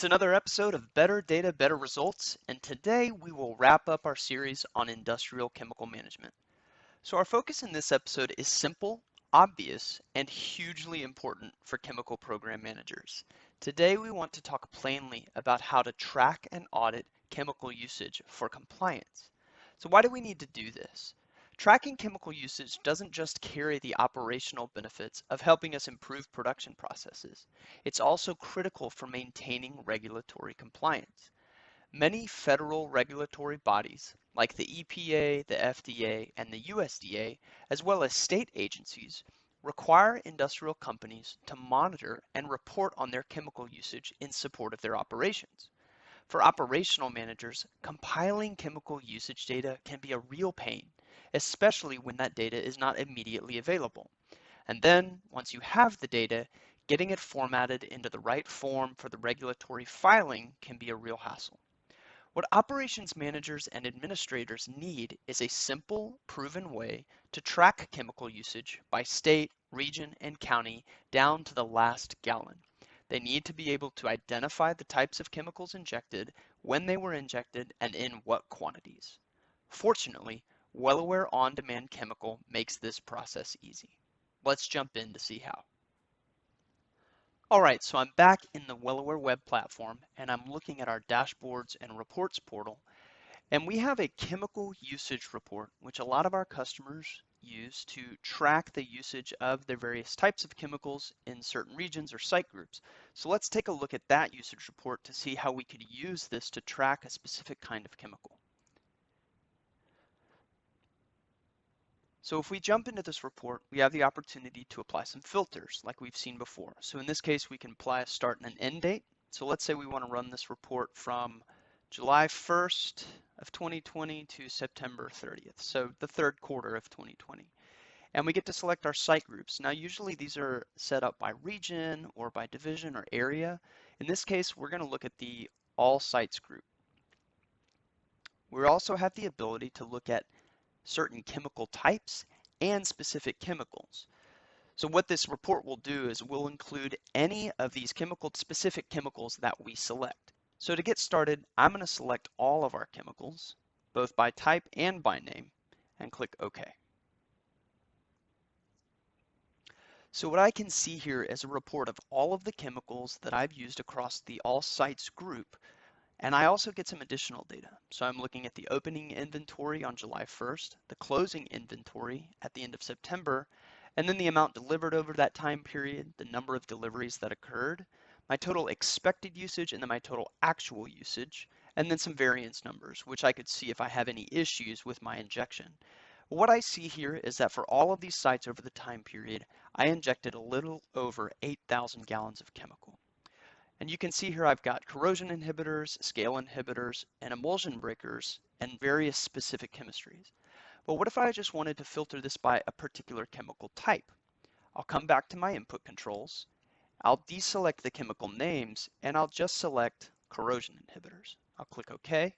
It's another episode of Better Data, Better Results, and today we will wrap up our series on industrial chemical management. So our focus in this episode is simple, obvious, and hugely important for chemical program managers. Today we want to talk plainly about how to track and audit chemical usage for compliance. So why do we need to do this? Tracking chemical usage doesn't just carry the operational benefits of helping us improve production processes. It's also critical for maintaining regulatory compliance. Many federal regulatory bodies, like the EPA, the FDA, and the USDA, as well as state agencies, require industrial companies to monitor and report on their chemical usage in support of their operations. For operational managers, compiling chemical usage data can be a real pain, especially when that data is not immediately available. And then, once you have the data, getting it formatted into the right form for the regulatory filing can be a real hassle. What operations managers and administrators need is a simple, proven way to track chemical usage by state, region, and county down to the last gallon. They need to be able to identify the types of chemicals injected, when they were injected, and in what quantities. Fortunately, WellAware On Demand Chemical makes this process easy. Let's jump in to see how. All right, so I'm back in the WellAware web platform and I'm looking at our dashboards and reports portal. And we have a chemical usage report, which a lot of our customers use to track the usage of their various types of chemicals in certain regions or site groups. So let's take a look at that usage report to see how we could use this to track a specific kind of chemical. So if we jump into this report, we have the opportunity to apply some filters like we've seen before. So in this case, we can apply a start and an end date. So let's say we want to run this report from July 1st of 2020 to September 30th, so the third quarter of 2020. And we get to select our site groups. Now usually these are set up by region or by division or area. In this case, we're going to look at the all sites group. We also have the ability to look at certain chemical types and specific chemicals. So what this report will do is we'll include any of these specific chemicals that we select. So to get started, I'm going to select all of our chemicals, both by type and by name, and click OK. So what I can see here is a report of all of the chemicals that I've used across the all sites group. And I also get some additional data. So I'm looking at the opening inventory on July 1st, the closing inventory at the end of September, and then the amount delivered over that time period, the number of deliveries that occurred, my total expected usage, and then my total actual usage, and then some variance numbers, which I could see if I have any issues with my injection. What I see here is that for all of these sites over the time period, I injected a little over 8,000 gallons of chemical. And you can see here I've got corrosion inhibitors, scale inhibitors, and emulsion breakers, and various specific chemistries. But what if I just wanted to filter this by a particular chemical type? I'll come back to my input controls, I'll deselect the chemical names, and I'll just select corrosion inhibitors. I'll click OK.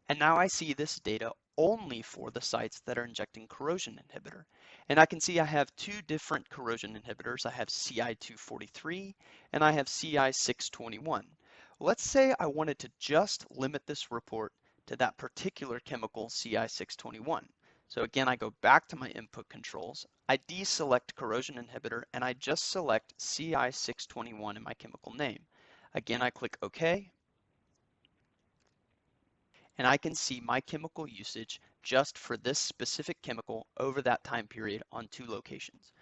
And now I see this data only for the sites that are injecting corrosion inhibitor. And I can see I have two different corrosion inhibitors. I have CI243 and I have CI621. Let's say I wanted to just limit this report to that particular chemical CI621. So again, I go back to my input controls, I deselect corrosion inhibitor, and I just select CI621 in my chemical name. Again, I click OK. And I can see my chemical usage just for this specific chemical over that time period on two locations.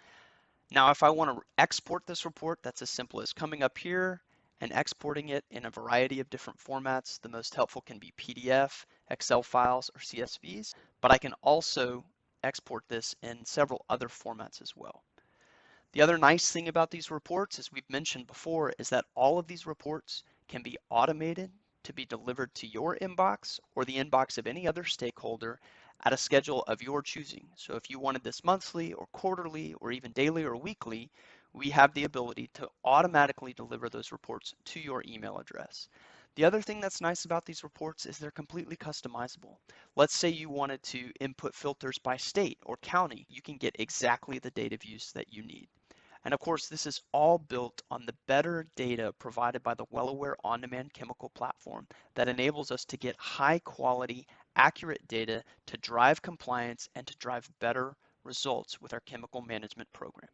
Now, if I want to export this report, that's as simple as coming up here and exporting it in a variety of different formats. The most helpful can be PDF, Excel files, or CSVs, but I can also export this in several other formats as well. The other nice thing about these reports, as we've mentioned before, is that all of these reports can be automated to be delivered to your inbox or the inbox of any other stakeholder at a schedule of your choosing. So if you wanted this monthly or quarterly or even daily or weekly, we have the ability to automatically deliver those reports to your email address. The other thing that's nice about these reports is they're completely customizable. Let's say you wanted to input filters by state or county. You can get exactly the date of use that you need. And of course, this is all built on the better data provided by the WellAware On Demand Chemical platform that enables us to get high quality, accurate data to drive compliance and to drive better results with our chemical management program.